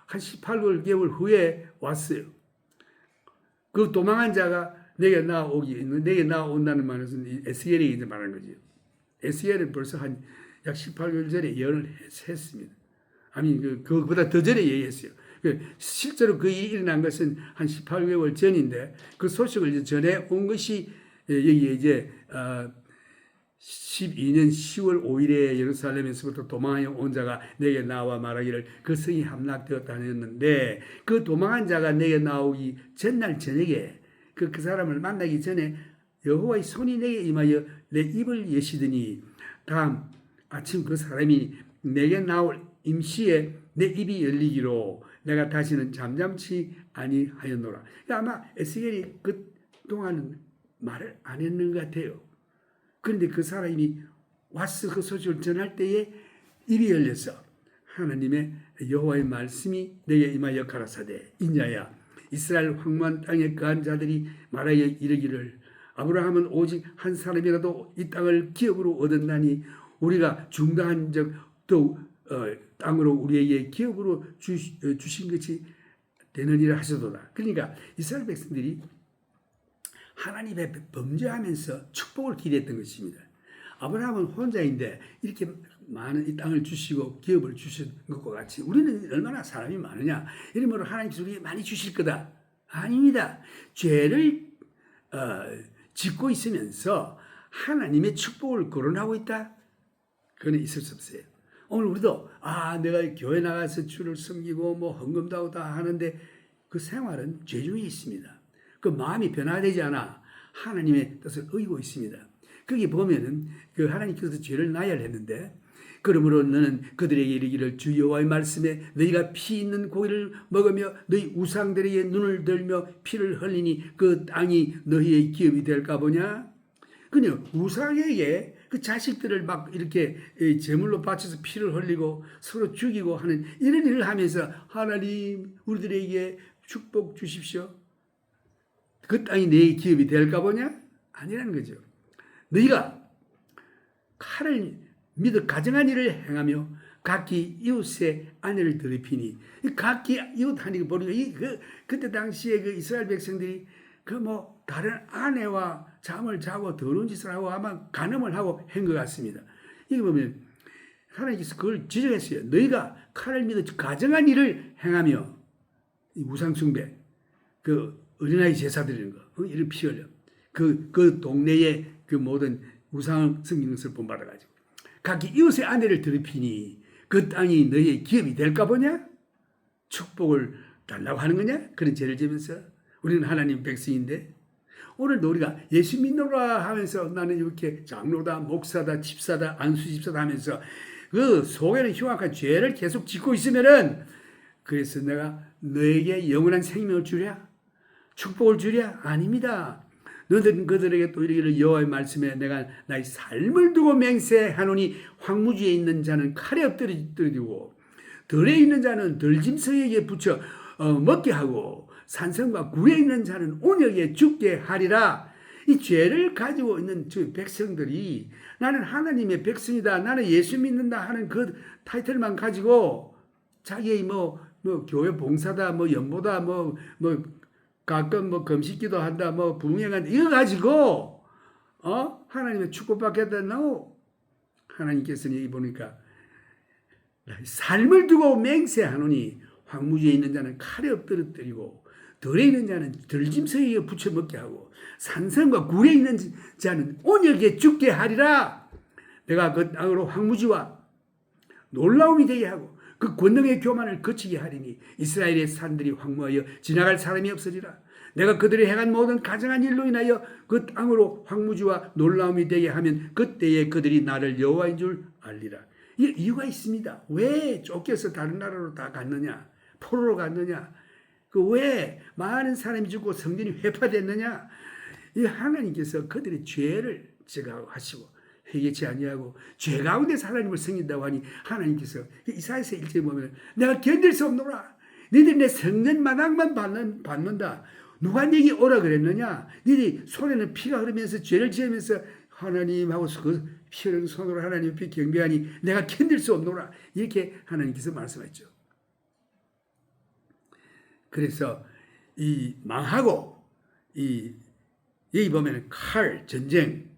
한 18개월 후에 왔어요. 그 도망한 자가 내게 나온다는 말은 에스겔이 이제 말한 거죠. 에스겔은 벌써 한 약 18개월 전에 예언을 했습니다. 아니 그보다 더 전에 얘기했어요. 실제로 그 일이 일어난 것은 한 18개월 전인데 그 소식을 이제 전해 온 것이 여기 이제 12년 10월 5일에 예루살렘에서부터 도망하여 온 자가 내게 나와 말하기를 그 성이 함락되었다 하였는데 그 도망한 자가 내게 나오기 전날 저녁에 그 사람을 만나기 전에 여호와의 손이 내게 임하여 내 입을 여시더니 다음 아침 그 사람이 내게 나올 임시에 내 입이 열리기로 내가 다시는 잠잠치 아니하였노라. 아마 에스겔이 그 동안은 말을 안 했는 것 같아요. 그런데 그 사람이 와서 그 소식을 전할 때에 입이 열려서 하나님의 여호와의 말씀이 내게 임하여 가라사대 인자야 이스라엘 황무한 땅에 거한 자들이 말하여 이르기를 아브라함은 오직 한 사람이라도 이 땅을 기업으로 얻었나니 우리가 중다한 적도 땅으로 우리에게 기업으로 주신 것이 되느니라 하시도다. 그러니까 이스라엘 백성들이 하나님의 범죄하면서 축복을 기대했던 것입니다. 아브라함은 혼자인데 이렇게 많은 이 땅을 주시고 기업을 주신 것과 같이 우리는 얼마나 사람이 많으냐 이러므로 하나님께서 우리에게 많이 주실 거다. 아닙니다. 죄를 짓고 있으면서 하나님의 축복을 거론하고 있다? 그건 있을 수 없어요. 오늘 우리도 내가 교회 나가서 주를 섬기고 뭐 헌금도 하고 다 하는데 그 생활은 죄 중에 있습니다. 그 마음이 변화되지 않아 하나님의 뜻을 어기고 있습니다. 거기 보면은 그 하나님께서 죄를 나열했는데 그러므로 너는 그들에게 이르기를 주 여호와의 말씀에 너희가 피 있는 고기를 먹으며 너희 우상들에게 눈을 들며 피를 흘리니 그 땅이 너희의 기업이 될까 보냐. 그냥 우상에게 그 자식들을 막 이렇게 제물로 바쳐서 피를 흘리고 서로 죽이고 하는 이런 일을 하면서 하나님 우리들에게 축복 주십시오. 그 땅이 내 기업이 될까 보냐? 아니라는 거죠. 너희가 칼을 믿어 가정한 일을 행하며 각기 이웃의 아내를 더럽히니 각기 이웃 하니까 보니까 그때 당시에 그 이스라엘 백성들이 그 뭐 다른 아내와 잠을 자고 더러운 짓을 하고 아마 간음을 하고 한 것 같습니다. 이게 보면 하나님께서 그걸 지적했어요. 너희가 칼을 믿어 가정한 일을 행하며 이 우상숭배, 그 어린아이 제사 드리는 거, 이를 피 흘려. 그 동네에 그 모든 우상 섬기는 것을 본받아가지고 각기 이웃의 아내를 더럽히니 그 땅이 너희의 기업이 될까 보냐? 축복을 달라고 하는 거냐? 그런 죄를 지면서 우리는 하나님 백성인데 오늘도 우리가 예수 믿노라 하면서 나는 이렇게 장로다, 목사다, 집사다, 안수집사다 하면서 그 속에는 흉악한 죄를 계속 짓고 있으면은 그래서 내가 너에게 영원한 생명을 주랴? 축복을 주랴? 아닙니다. 너희는 그들에게 또 이르기를 여호와의 말씀에 내가 나의 삶을 두고 맹세하노니 황무지에 있는 자는 칼에 엎드려지고 들에 있는 자는 들짐승에게 붙여 먹게 하고 산성과 굴에 있는 자는 온역에 죽게 하리라. 이 죄를 가지고 있는 저 백성들이 나는 하나님의 백성이다, 나는 예수 믿는다 하는 그 타이틀만 가지고 자기의 뭐 교회 봉사다, 뭐 연보다, 뭐 가끔 뭐 금식기도 한다, 뭐 부흥회한다, 이거 가지고 하나님의 축복받겠다. No. 하나님께서는 여기 보니까 삶을 두고 맹세하노니 황무지에 있는 자는 칼에 엎드려뜨리고 들에 있는 자는 들짐승에게 붙여 먹게 하고 산성과 굴에 있는 자는 온역에 죽게 하리라. 내가 그 땅으로 황무지와 놀라움이 되게 하고 그 권능의 교만을 거치게 하리니 이스라엘의 산들이 황무하여 지나갈 사람이 없으리라. 내가 그들이 행한 모든 가증한 일로 인하여 그 땅으로 황무지와 놀라움이 되게 하면 그때에 그들이 나를 여호와인 줄 알리라. 이유가 있습니다. 왜 쫓겨서 다른 나라로 다 갔느냐? 포로로 갔느냐? 그 왜 많은 사람이 죽고 성전이 회파됐느냐? 이 하나님께서 그들의 죄를 제거하시고 회개치 아니하고 죄 가운데서 하나님을 섬긴다고 하니 하나님께서 이사야서 1절에 보면 내가 견딜 수 없노라. 너희들이 내 성전 마당만 받는다. 누가 네게 오라 그랬느냐? 너희들이 손에는 피가 흐르면서 죄를 지으면서 하나님하고 그 피 흐르는 손으로 하나님 앞에 경배하니 내가 견딜 수 없노라. 이렇게 하나님께서 말씀했죠. 그래서 이 망하고 여기 보면 칼, 전쟁,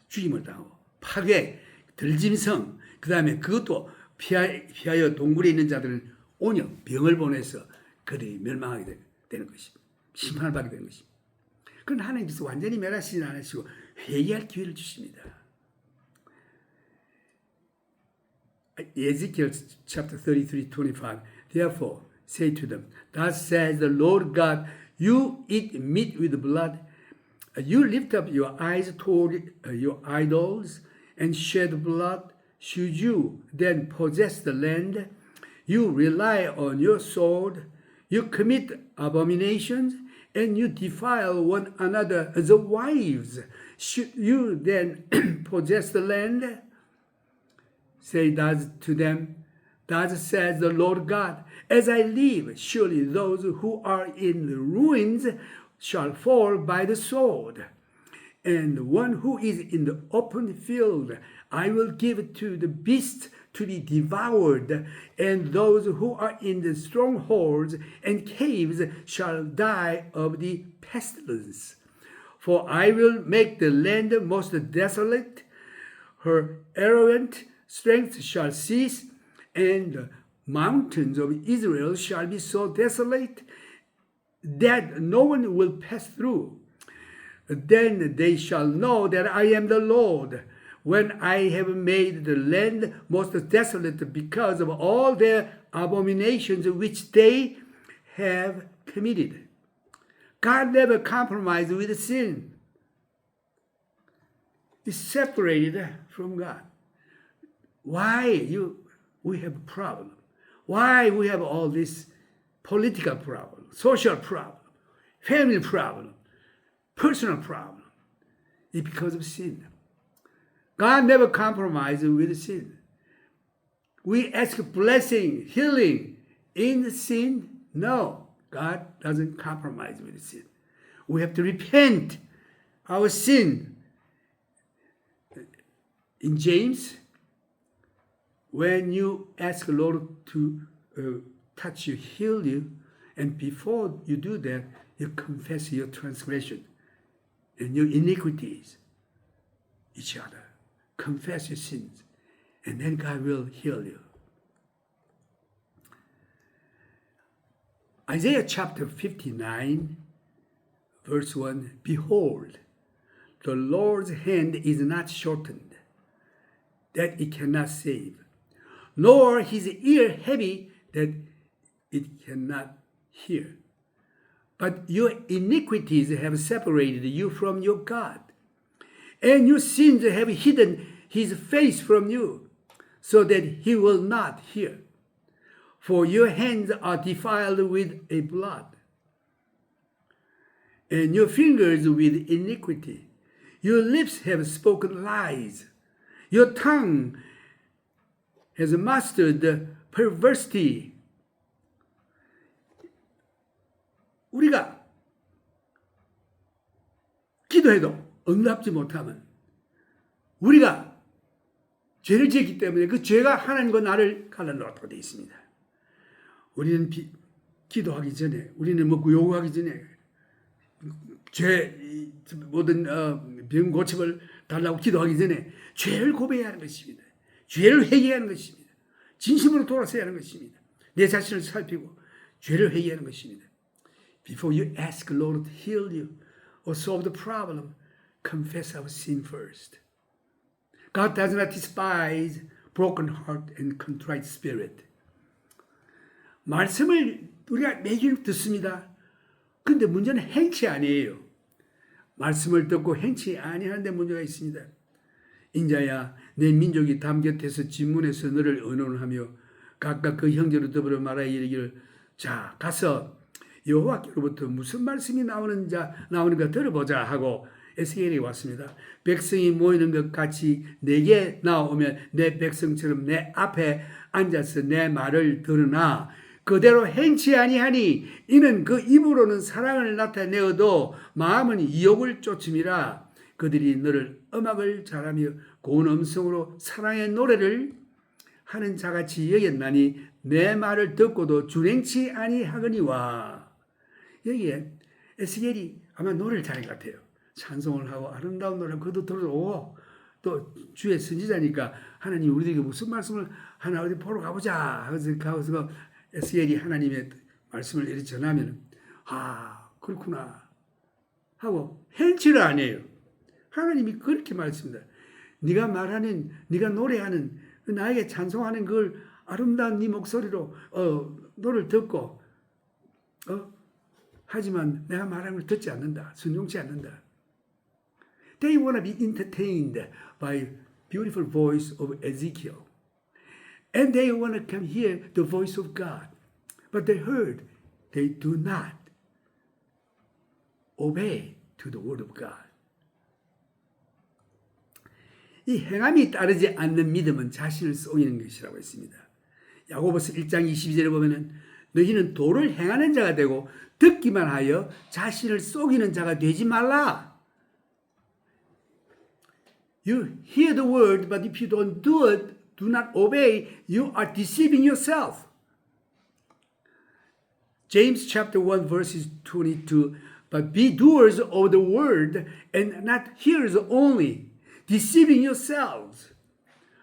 죽임을 당하고 파괴, 들짐승, 그 다음에 그것도 피하여 동굴에 있는 자들은 온역, 병을 보내서 그들이 멸망하게 되는 것입니다. 심판을 받게 되는 것입니다. 그건 하나님께서 완전히 멸하시지 않으시고 회개할 기회를 주십니다. Ezekiel chapter 33:25. Therefore say to them, thus says the Lord God, you eat meat with blood, you lift up your eyes toward your idols and shed blood. Should you then possess the land? You rely on your sword, you commit abominations, and you defile one another as wives. Should you then possess the land? Say thus to them, thus says the Lord God, as I live, surely those who are in the ruins shall fall by the sword, and one who is in the open field I will give to the beasts to be devoured, and those who are in the strongholds and caves shall die of the pestilence. For I will make the land most desolate, her arrogant strength shall cease, and the mountains of Israel shall be so desolate that no one will pass through. Then they shall know that I am the Lord, when I have made the land most desolate because of all their abominations which they have committed. God never compromised with sin. He's separated from God. Why we have a problem? Why we have all this political problem, social problem, family problem, personal problem? It's because of sin. God never compromised with sin. We ask blessing, healing in sin. No, God doesn't compromise with sin. We have to repent our sin. In James, when you ask the Lord to touch you, heal you, and before you do that, you confess your transgression and your iniquities each other. Confess your sins, and then God will heal you. Isaiah chapter 59, verse 1, Behold, the Lord's hand is not shortened, that it cannot save, nor his ear heavy, that it cannot hear. But your iniquities have separated you from your God, and your sins have hidden his face from you, so that he will not hear. For your hands are defiled with a blood, and your fingers with iniquity. Your lips have spoken lies. Your tongue has mastered perversity. 우리가 기도해도 응답지 못하면 우리가 죄를 지었기 때문에 그 죄가 하나님과 나를 갈라놓았다고 되어 있습니다. 우리는 기도하기 전에, 우리는 먹고 요구하기 전에 죄 모든 병 고침을 달라고 기도하기 전에 죄를 고백해야 하는 것입니다. 죄를 회개하는 것입니다. 진심으로 돌아서야 하는 것입니다. 내 자신을 살피고 죄를 회개하는 것입니다. Before you ask the Lord to heal you or solve the problem, confess our sin first. God does not despise broken heart and contrite spirit. 말씀을 우리가 매일 듣습니다. 근데 문제는 행치 아니에요. 말씀을 듣고 행치 아니하는데 문제가 있습니다. 인자야, 내 민족이 담 곁에서 진문에서 너를 의논하며 각각 그 형제로 더불어 말하여 이르기를, 자, 가서 여호와께로부터 무슨 말씀이 나오는가 들어보자 하고 에스겔이 왔습니다. 백성이 모이는 것 같이 내게 나오면 내 백성처럼 내 앞에 앉아서 내 말을 들으나 그대로 행치 아니하니 이는 그 입으로는 사랑을 나타내어도 마음은 이욕을 쫓음이라. 그들이 너를 음악을 잘하며 고운 음성으로 사랑의 노래를 하는 자같이 여겼나니 내 말을 듣고도 준행치 아니하거니와. 여기에 에스겔이 아마 노래를 잘한 것 같아요. 찬송을 하고 아름다운 노래 그도 들어오고 또 주의 선지자니까 하나님 우리에게 무슨 말씀을 하나 어디 보러 가보자 하면서 에스겔이 하나님의 말씀을 이렇게 전하면 아 그렇구나 하고 행치를 안 해요. 하나님이 그렇게 말씀합니다. 네가 말하는 네가 노래하는 나에게 찬송하는 그걸 아름다운 네 목소리로 노래를 듣고 하지만 내가 말하는 걸 듣지 않는다. 순종치 않는다. They want to be entertained by beautiful voice of Ezekiel. And they want to come hear the voice of God. But they heard, they do not obey to the word of God. 이 행함이 따르지 않는 믿음은 자신을 속이는 것이라고 했습니다. 야고보서 1장 22절에 보면은 너희는 도를 행하는 자가 되고 듣기만 하여 자신을 속이는 자가 되지 말라. You hear the word, but if you don't do it, do not obey, you are deceiving yourself. James chapter 1 verses 22, but be doers of the word and not hearers only, deceiving yourselves.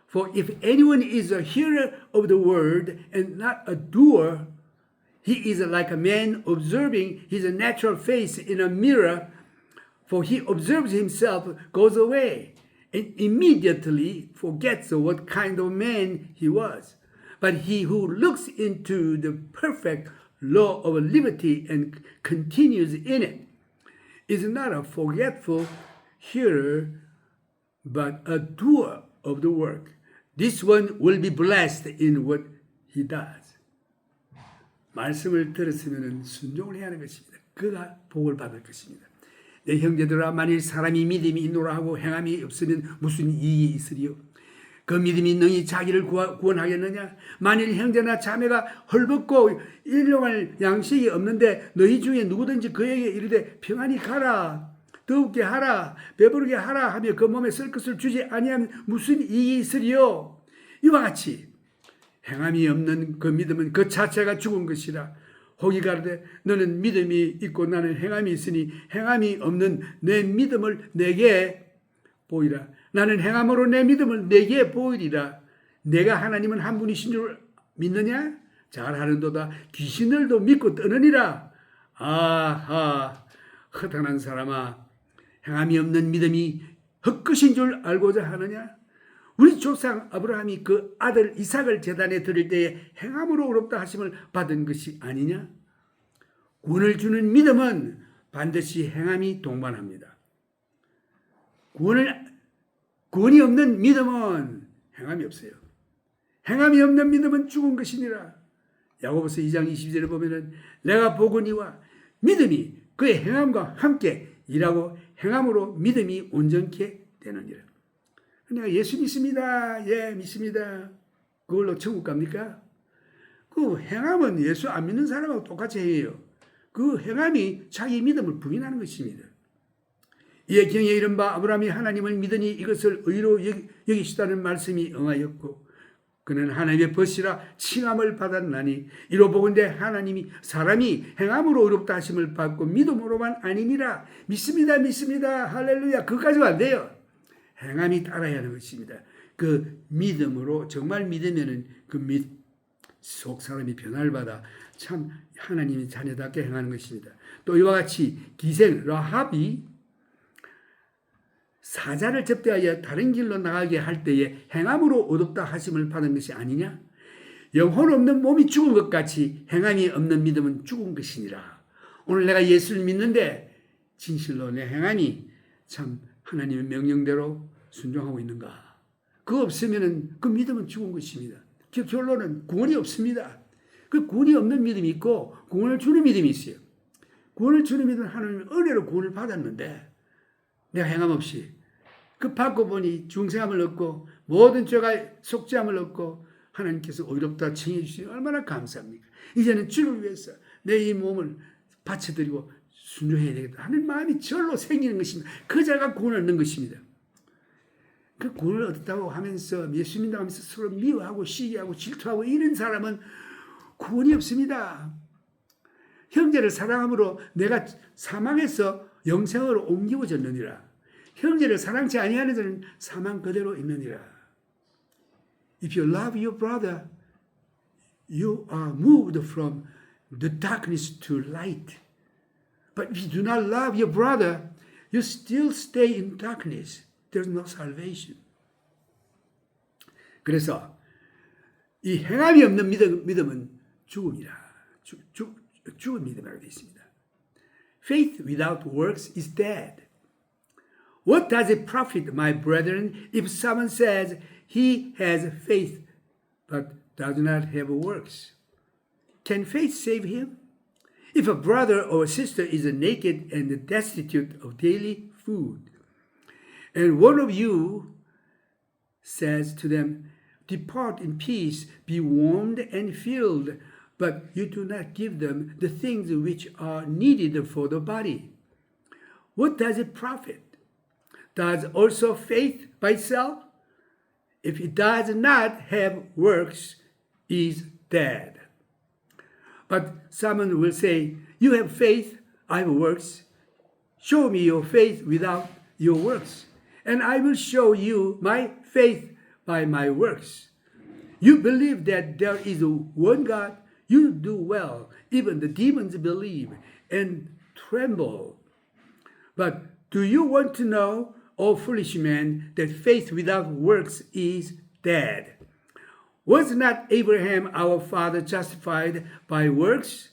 For if anyone is a hearer of the word and not a doer, he is like a man observing his natural face in a mirror, for he observes himself, goes away, and immediately forgets what kind of man he was. But he who looks into the perfect law of liberty and continues in it is not a forgetful hearer, but a doer of the work. This one will be blessed in what he does. 말씀을 들었으면 순종을 해야 하는 것입니다. 그가 복을 받을 것입니다. 내 형제들아 만일 사람이 믿음이 있노라 하고 행함이 없으면 무슨 이익이 있으리요? 그 믿음이 능히 자기를 구원하겠느냐? 만일 형제나 자매가 헐벗고 일용할 양식이 없는데 너희 중에 누구든지 그에게 이르되 평안히 가라, 더욱게 하라, 배부르게 하라 하며 그 몸에 쓸 것을 주지 아니하면 무슨 이익이 있으리요? 이와 같이 행함이 없는 그 믿음은 그 자체가 죽은 것이라. 혹이 가로되 너는 믿음이 있고 나는 행함이 있으니 행함이 없는 내 믿음을 내게 보이라. 나는 행함으로 내 믿음을 내게 보이리라. 내가 하나님은 한 분이신 줄 믿느냐? 잘하는도다. 귀신들도 믿고 떠느니라. 아하, 허탄한 사람아, 행함이 없는 믿음이 헛것인 줄 알고자 하느냐? 우리 조상 아브라함이 그 아들 이삭을 제단에 드릴 때에 행함으로 의롭다 하심을 받은 것이 아니냐? 구원을 주는 믿음은 반드시 행함이 동반합니다. 구원이 없는 믿음은 행함이 없어요. 행함이 없는 믿음은 죽은 것이니라. 야고보서 2장 20절에 보면은 내가 보거니와 믿음이 그의 행함과 함께 일하고 행함으로 믿음이 온전케 되느니라. 내가 예수 믿습니다. 예, 믿습니다. 그걸로 천국 갑니까? 그 행함은 예수 안 믿는 사람하고 똑같이 해요. 그 행함이 자기 믿음을 부인하는 것입니다. 이에 경에 이른 바 아브라함이 하나님을 믿으니 이것을 의로 여기시다는 말씀이 응하였고 그는 하나님의 벗이라 칭함을 받았나니 이로 보건대 하나님이 사람이 행함으로 의롭다 하심을 받고 믿음으로만 아니니라. 믿습니다. 믿습니다. 할렐루야. 그것까지는 안 돼요. 행함이 따라야 하는 것입니다. 그 믿음으로 정말 믿으면은 속 사람이 변화를 받아 참 하나님의 자녀답게 행하는 것입니다. 또 이와 같이 기생 라합이 사자를 접대하여 다른 길로 나가게 할 때에 행함으로 얻었다 하심을 받은 것이 아니냐? 영혼 없는 몸이 죽은 것 같이 행함이 없는 믿음은 죽은 것이니라. 오늘 내가 예수를 믿는데 진실로 내 행함이 참 하나님의 명령대로 순종하고 있는가? 그거 없으면 그 믿음은 죽은 것입니다. 결론은 구원이 없습니다. 그 구원이 없는 믿음이 있고 구원을 주는 믿음이 있어요. 구원을 주는 믿음은 하나님의 은혜로 구원을 받았는데 내가 행함 없이 그 받고 보니 중생함을 얻고 모든 죄가 속죄함을 얻고 하나님께서 의롭다 칭해 주시니 얼마나 감사합니까? 이제는 주를 위해서 내 이 몸을 바쳐드리고 순종해야 되겠다 하는 마음이 절로 생기는 것입니다. 그 자가 구원을 얻는 것입니다. 그 구원을 얻었다고 하면서 예수 믿는다고 하면서 서로 미워하고 시기하고 질투하고 이런 사람은 구원이 없습니다. 형제를 사랑함으로 내가 사망에서 영생으로 옮겨졌느니라. 형제를 사랑치 아니하는 자는 사망 그대로 있느니라. If you love your brother, you are moved from the darkness to light. But if you do not love your brother, you still stay in darkness. There's no salvation. 그래서 이 행함이 없는 믿음은 죽음이라. 죽은 믿음이라고 되어 있습니다. Faith without works is dead. What does it profit, my brethren, if someone says he has faith but does not have works? Can faith save him? If a brother or sister is naked and destitute of daily food, and one of you says to them, depart in peace, be warmed and filled, but you do not give them the things which are needed for the body, what does it profit? Does also faith by itself, if it does not have works, is dead? But someone will say, you have faith, I have works. Show me your faith without your works, and I will show you my faith by my works. You believe that there is one God, you do well. Even the demons believe and tremble. But do you want to know, O foolish man, that faith without works is dead? Was not Abraham our father justified by works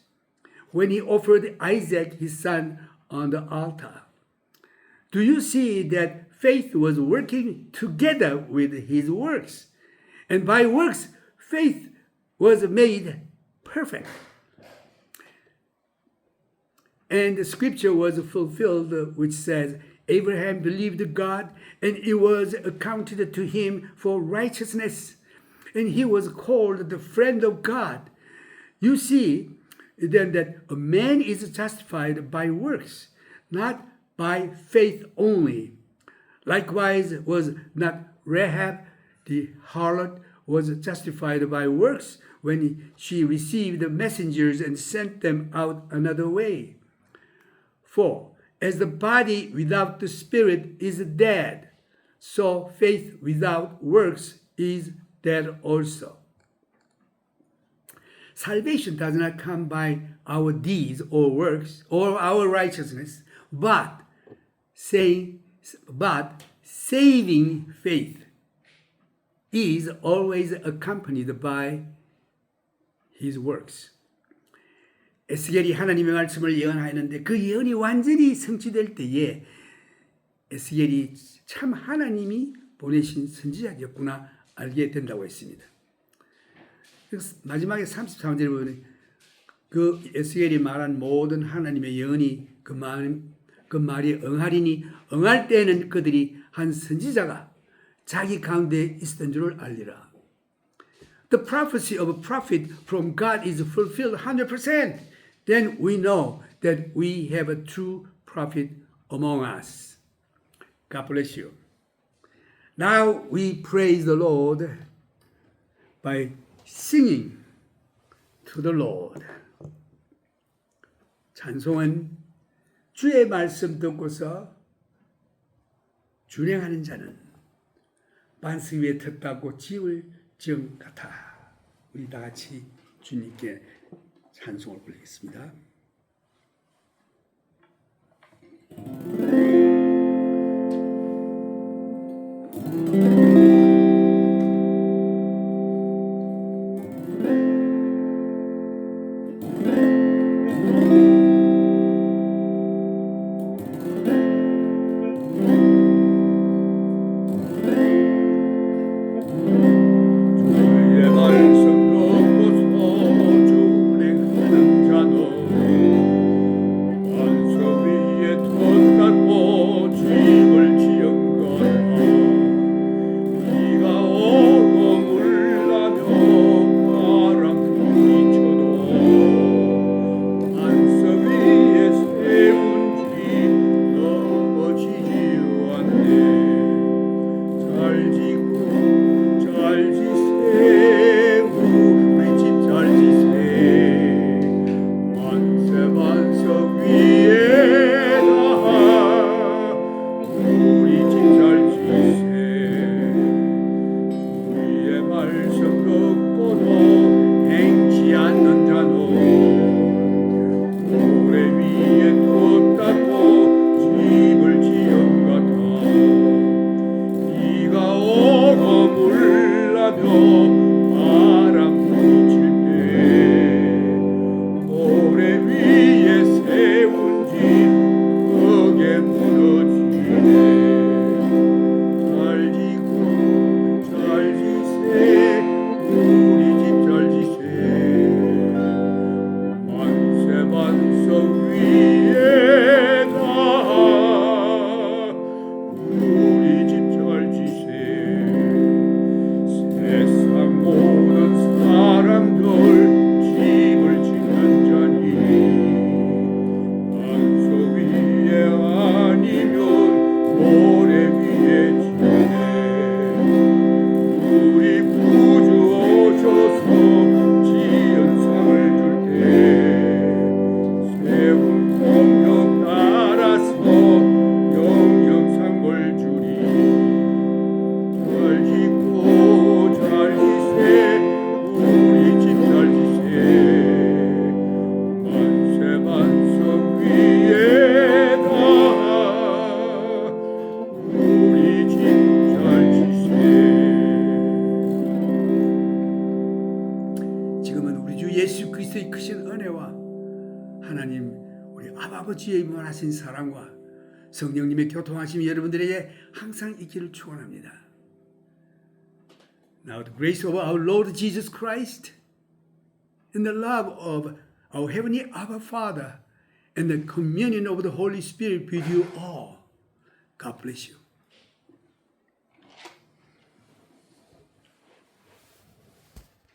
when he offered Isaac his son on the altar? Do you see that faith was working together with his works? And by works, faith was made perfect. And the scripture was fulfilled, which says, Abraham believed God, and it was accounted to him for righteousness, and he was called the friend of God. You see then that a man is justified by works, not by faith only. Likewise was not Rahab the harlot was justified by works when she received the messengers and sent them out another way. 4. As the body without the spirit is dead, so faith without works is dead also. Salvation does not come by our deeds or works or our righteousness, but saving faith is always accompanied by his works. 에스겔이 하나님의 말씀을 예언하였는데 그 예언이 완전히 성취될 때에 에스겔이 참 하나님이 보내신 선지자였구나 알게 된다고 했습니다. 마지막에 33절에 보면 그 에스겔이 말한 모든 하나님의 예언이 그 말이 응하리니 응할 때에는 그들이 한 선지자가 자기 가운데 있었던 줄을 알리라. The prophecy of a prophet from God is fulfilled 100%. Then we know that we have a true prophet among us. God bless you. Now we praise the Lord by singing to the Lord. 찬송은 주의 말씀 듣고서 준행하는 자는 반석 위에 텄다고 지을 정 같아. 우리 다 같이 주님께 찬송을 올리겠습니다. 아버지의 무한하신 사랑과 성령님의 교통하심이 여러분들에게 항상 있기를 축원합니다. Now the grace of our Lord Jesus Christ and the love of our heavenly Abba Father and the communion of the Holy Spirit with you all. God bless you.